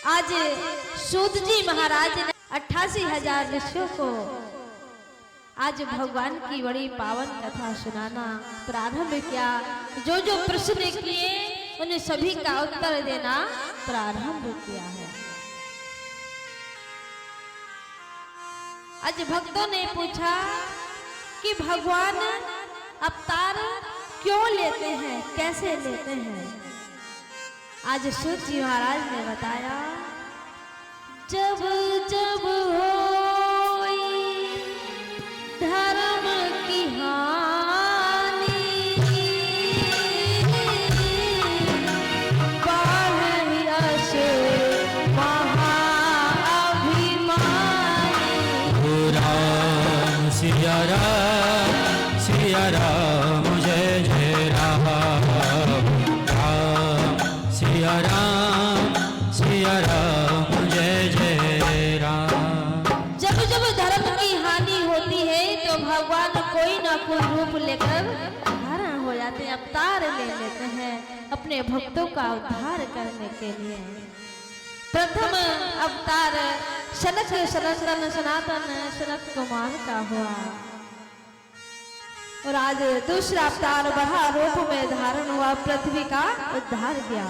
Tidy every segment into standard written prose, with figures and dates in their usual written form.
आज सूत जी महाराज ने 88,000 ऋषियों को आज भगवान की बड़ी पावन कथा सुनाना प्रारंभ किया। जो जो प्रश्न किए उन्हें सभी का उत्तर देना प्रारंभ किया है। आज भक्तों ने पूछा कि भगवान अवतार क्यों लेते हैं, कैसे लेते हैं। आज सूत जी महाराज ने बताया, जब जब होई धर्म की हानि, बाढ़ी असुर महाअभिमानी। राम सिया राम जय जय राम, सिया राम जय जय राम। जब जब धर्म की हानि होती है तो भगवान कोई ना कोई रूप लेकर धारण हो जाते हैं, अवतार ले लेते हैं अपने भक्तों का उद्धार करने के लिए। प्रथम अवतार सनक सनातन सनक कुमार का हुआ और आज दूसरा अवतार बढ़ा रूप में धारण हुआ, पृथ्वी का उद्धार किया।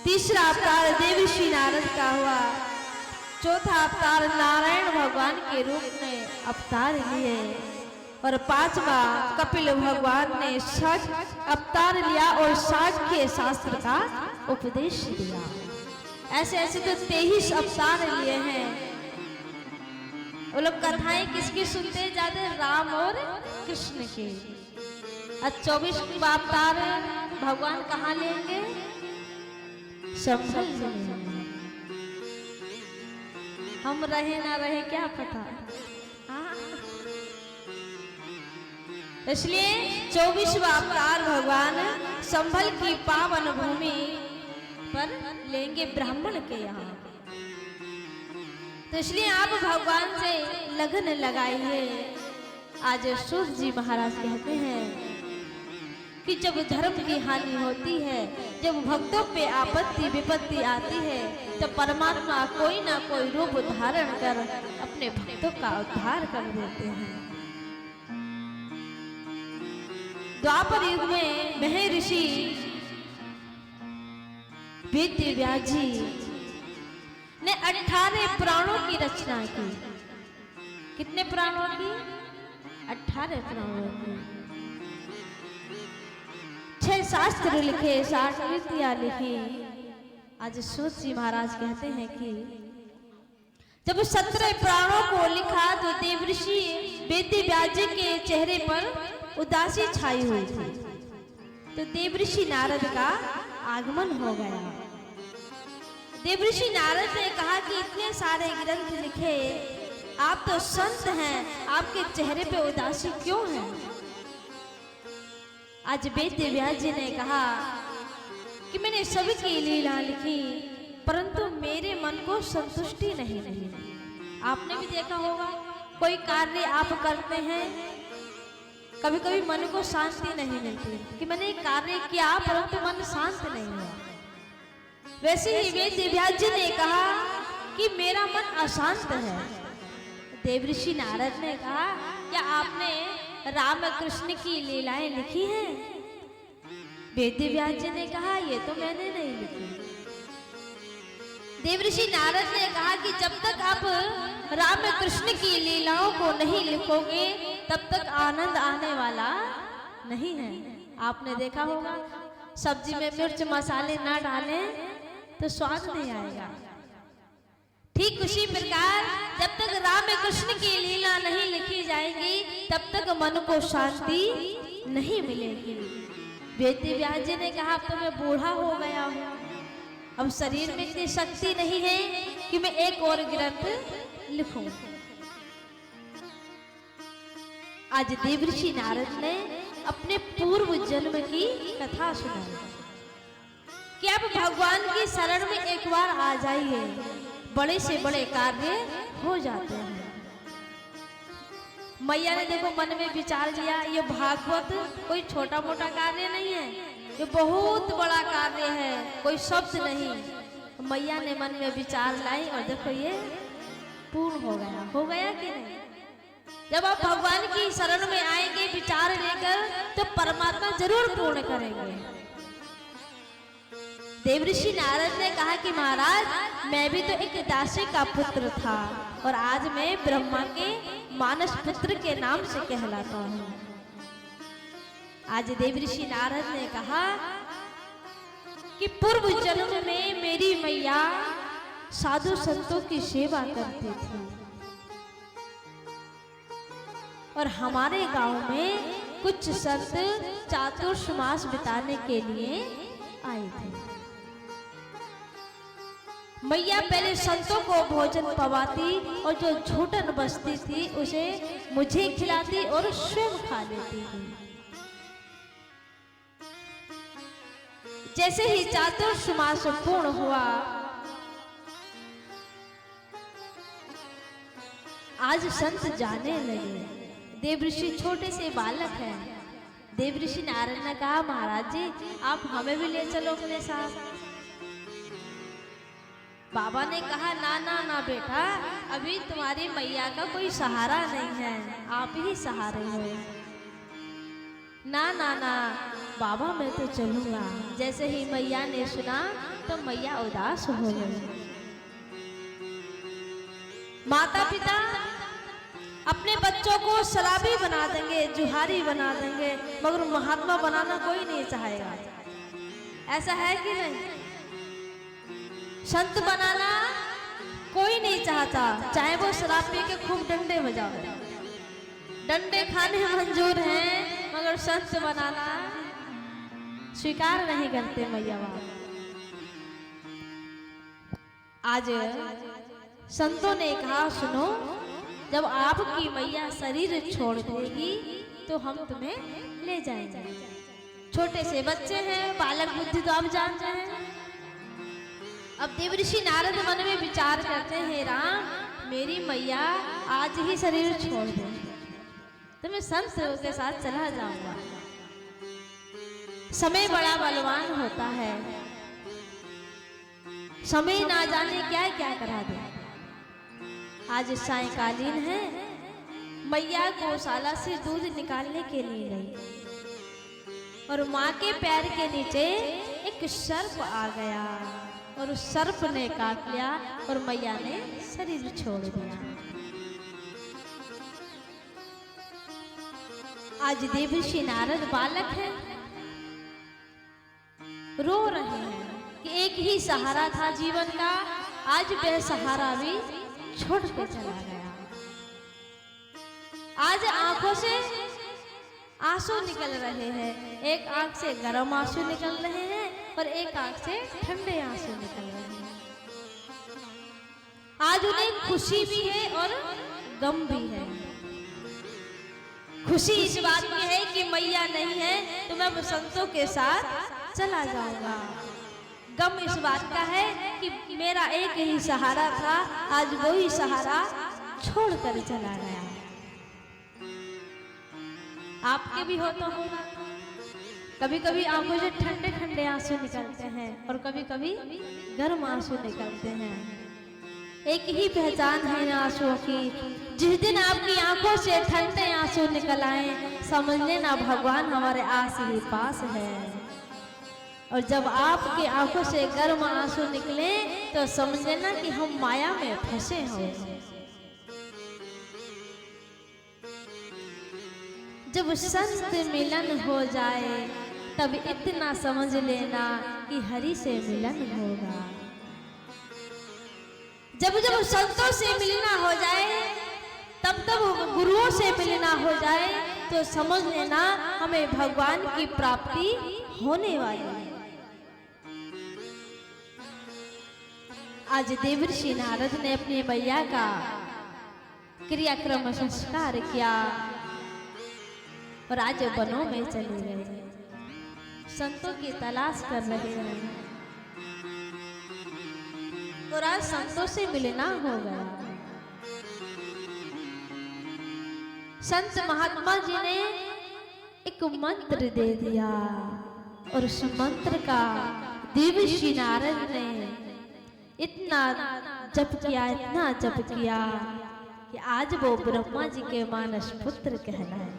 तीसरा अवतार देवर्षि नारद का हुआ। चौथा अवतार नारायण भगवान के रूप में अवतार लिए और पांचवा कपिल भगवान ने 60 अवतार लिया और शाक्य शास्त्र का उपदेश दिया। ऐसे ऐसे तो 23 अवतार लिए हैं। वो लोग कथाएं किसकी सुनते हैं ज्यादा? राम और कृष्ण की। आज 24 अवतार भगवान कहाँ लेंगे? संभल लेंगे। हम रहे ना रहे क्या पता। इसलिए 24वां अवतार भगवान संभल की पावन भूमि पर लेंगे ब्राह्मण के यहाँ। तो इसलिए आप भगवान से लगन लगाइए। आज सूत जी महाराज कहते हैं कि जब धर्म की हानि होती है, जब भक्तों पे आपत्ति विपत्ति आती है, तो परमात्मा कोई ना कोई रूप धारण कर अपने भक्तों का उद्धार कर देते हैं। द्वापर युग में महर्षि वेदव्यास जी ने 18 पुराणों की रचना की। कितने पुराणों की? 18 पुराणों की। 6 शास्त्र लिखे, 60 कृतियां लिखी। आज सूत जी महाराज कहते हैं कि जब 17 पुराणों को लिखा तो देवर्षि वेदव्यास जी के चेहरे पर उदासी छाई हुई थी। तो देवर्षि नारद का आगमन हो गया। देवर्षि नारद ने कहा कि इतने सारे ग्रंथ लिखे, आप तो संत हैं, आपके चेहरे पे उदासी क्यों है? आज वेदव्यास जी ने कहा कि मैंने सभी की लीला लिखी, परंतु मेरे मन को संतुष्टि नहीं रही। आपने भी देखा होगा, कोई कार्य आप करते हैं, कभी कभी मन को शांति नहीं मिलती कि मैंने कार्य किया परंतु मन शांत नहीं हुआ। वैसे ही वेदव्यास जी ने कहा कि मेरा मन अशांत है। देवर्षि नारद ने कहा, क्या आपने राम कृष्ण की लीलाएं लिखी हैं? वेदव्यास जी ने कहा, ये तो मैंने नहीं लिखी। देवर्षि नारद ने कहा कि जब तक आप राम कृष्ण की लीलाओं को नहीं लिखोगे तब तक आनंद आने वाला नहीं है। आपने देखा होगा, सब्जी में मिर्च मसाले ना डालें तो स्वाद नहीं आएगा। ठीक उसी प्रकार जब तक राम कृष्ण की लीला नहीं लिखी जाएगी तब तक मन को शांति नहीं मिलेगी। वेदव्यास जी ने कहा, अब तो मैं बूढ़ा हो गया हूँ, अब शरीर में इतनी शक्ति नहीं है कि मैं एक और ग्रंथ लिखूं। आज देवर्षि नारद ने अपने पूर्व जन्म की कथा सुनाई कि आप भगवान की शरण में एक बार आ जाइए, बड़े से बड़े कार्य हो जाते हैं। मैया ने देखो मन में विचार लिया, ये भागवत कोई छोटा मोटा कार्य नहीं है, ये बहुत बड़ा कार्य है, कोई शब्द नहीं। मैया ने मन में विचार लाई और देखो ये पूर्ण हो गया कि नहीं। जब आप भगवान की शरण में आएंगे विचार लेकर तो परमात्मा जरूर पूर्ण करेंगे। देवऋषि नारद ने कहा कि महाराज मैं भी तो एक दासी का पुत्र था और आज मैं ब्रह्मा के मानस पुत्र के नाम से कहलाता हूँ। आज देवऋषि नारद ने कहा कि पूर्व जन्म में मेरी मैया साधु संतों की सेवा करती थी और हमारे गांव में कुछ संत चातुर्मास बिताने के लिए आए थे। मैया पहले संतों को भोजन पवाती और जो झूठन बचती थी उसे मुझे खिलाती और स्वयं खा लेती थी। जैसे ही चातुर्मास पूर्ण हुआ, आज संत जाने लगे। देवऋषि छोटे से बालक हैं। देवऋषि नारद ने कहा महाराज जी आप हमें भी ले चलो अपने साथ। बाबा ने कहा ना ना ना बेटा, अभी तुम्हारी मैया का कोई सहारा नहीं है, आप ही सहारे हो। ना ना ना बाबा मैं तो चलूंगा। जैसे ही मैया ने सुना तो मैया उदास हो गई। माता पिता अपने बच्चों को शराबी बना देंगे, जुहारी बना देंगे, मगर महात्मा बनाना कोई नहीं चाहेगा। ऐसा है कि नहीं? संत बनाना कोई नहीं चाहता, चाहे वो शराब पी के खूब डंडे बजाओ। डंडे खाने मंजूर हैं मगर संत बनाना स्वीकार नहीं करते मैया बाप। आज संतों ने कहा सुनो, जब आपकी मैया शरीर छोड़ देगी तो हम तुम्हें ले जाएंगे। छोटे से बच्चे हैं, बालक बुद्धि तो आप जानते हैं। अब देवऋषि नारद मन में विचार करते हैं राम मेरी मैया आज ही शरीर छोड़ दे तो मैं संत के साथ चला जाऊंगा। समय बड़ा बलवान होता है, समय ना जाने क्या क्या करा दे। आज सायंकालीन है, मैया गौशाला से दूध निकालने के लिए गई और माँ के पैर के नीचे एक सर्प आ गया और उस सर्प ने काट लिया और मैया ने शरीर छोड़ दिया। आज देवऋषि नारद बालक हैं, रो रहे हैं कि एक ही सहारा था जीवन का, आज वह सहारा भी छोड़ के चला गया। आज आंखों से आंसू निकल रहे हैं, एक आंख से गर्म आंसू निकल रहे हैं और एक आंख से ठंडे आंसू निकल रहे हैं। आज उन्हें खुशी भी है और गम भी है। खुशी इस बात की है कि मैया नहीं है तो मैं संतों के साथ चला जाऊंगा। गम इस बात का है कि मेरा एक ही सहारा था, आज वो ही सहारा छोड़कर चला गया। आपके भी हो तो होगा, कभी कभी आंखों से ठंडे ठंडे आंसू निकलते हैं और कभी कभी गर्म आंसू निकलते हैं। एक ही पहचान है इन आंसुओं की। जिस दिन आपकी आंखों से ठंडे आंसू निकल आए समझ लेना भगवान हमारे आस ही पास है, और जब आपकी आंखों से गर्म आंसू निकले तो समझ लेना कि हम माया में फंसे हो। जब संत मिलन हो जाए तब इतना समझ लेना कि हरि से मिलन होगा। जब जब संतों से मिलना हो जाए तब तब गुरुओं से मिलना हो जाए तो समझ लेना हमें भगवान की प्राप्ति होने वाली है। आज देवऋषि नारद ने अपनी मैया का क्रियाक्रम संस्कार किया और आज वनों में चले गए, संतों की तलाश कर रहे हैं और आज संतों से मिलना हो गया। संत महात्मा जी ने एक मंत्र दे दिया और उस मंत्र का देवऋषि नारद ने इतना जप किया, इतना जप किया कि आज वो ब्रह्मा जी के मानस पुत्र कहलाए।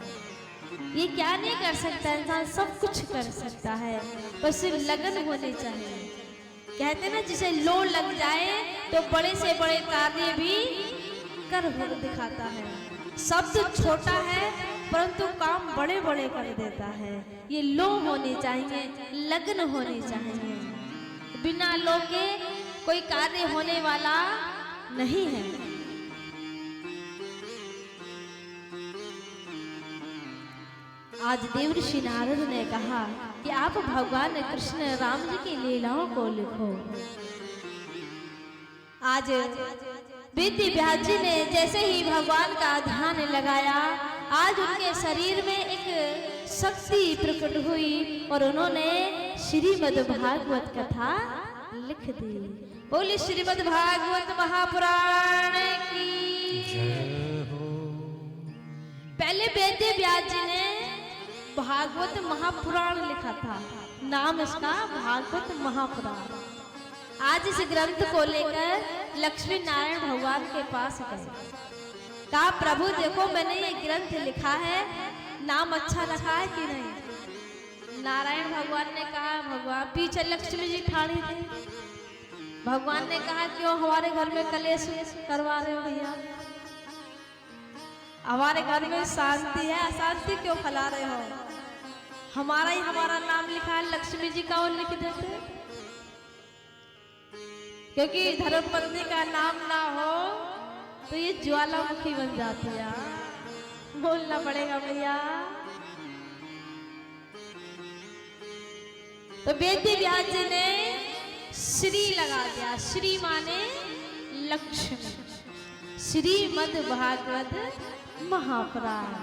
ये क्या नहीं कर सकता इंसान, सब कुछ कर सकता है, बस लगन होनी चाहिए। कहते ना जिसे लो लग जाए तो बड़े से बड़े कार्य भी कर दिखाता है। शब्द छोटा है परंतु काम बड़े बड़े कर देता है। ये लो होनी चाहिए, लगन होनी चाहिए। बिना लो के कोई कार्य होने वाला नहीं है। आज देवर्षि नारद ने कहा कि आप भगवान कृष्ण राम जी की लीलाओं को लिखो। आज वेद व्यास जी ने जैसे ही भगवान का ध्यान लगाया, आज उनके शरीर में एक शक्ति प्रकट हुई और उन्होंने श्रीमद् भागवत कथा लिख दी। बोली श्रीमद् भागवत महापुराण की जय हो। पहले वेद व्यास जी ने भागवत महापुराण लिखा था, नाम इसका भागवत महापुराण। आज इस ग्रंथ को लेकर लक्ष्मी नारायण भगवान के पास गए, कहा प्रभु देखो मैंने ये ग्रंथ लिखा है, नाम अच्छा रखा है कि नहीं। नारायण भगवान ने कहा भगवान, पीछे लक्ष्मी जी ठाड़ी थी। भगवान ने कहा क्यों हमारे घर में कलेश करवा रहे हो भैया, हमारे घर में शांति है, अशांति क्यों फैला रहे हो। हमारा ही हमारा नाम लिखा है, लक्ष्मी जी का और लिख देते, क्योंकि धर्मपत्नी का नाम ना हो तो ये ज्वालामुखी बन जाती है। बोलना पड़ेगा भैया। तो वेद व्यास जी ने श्री लगा दिया, श्री माने लक्ष्मी, श्रीमद् भागवत महापुराण।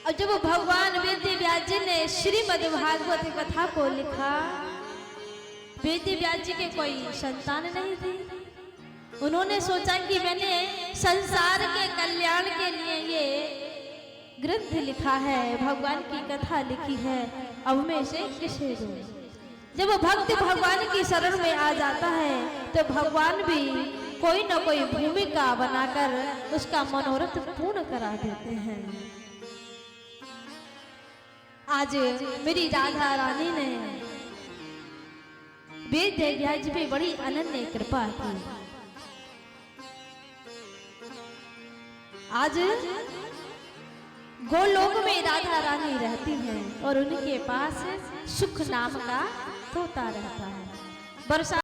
और जब भगवान वेद व्यास जी ने श्रीमद् भागवत कथा को लिखा, वेद व्यास जी के कोई संतान नहीं थी। उन्होंने सोचा कि मैंने संसार के कल्याण के लिए ये ग्रंथ लिखा है, भगवान की कथा लिखी है, अब मैं इसे किसे दूं। जब भक्त भगवान की शरण में आ जाता है तो भगवान भी कोई न कोई भूमिका बनाकर उसका मनोरथ पूर्ण करा देते हैं। आज मेरी राधा रानी ने वेद व्यास जी पे बड़ी अनन्य कृपा की। आज गोलोक में राधा रानी रहती हैं और उनके पास सुख नाम का तोता रहता है। बरसात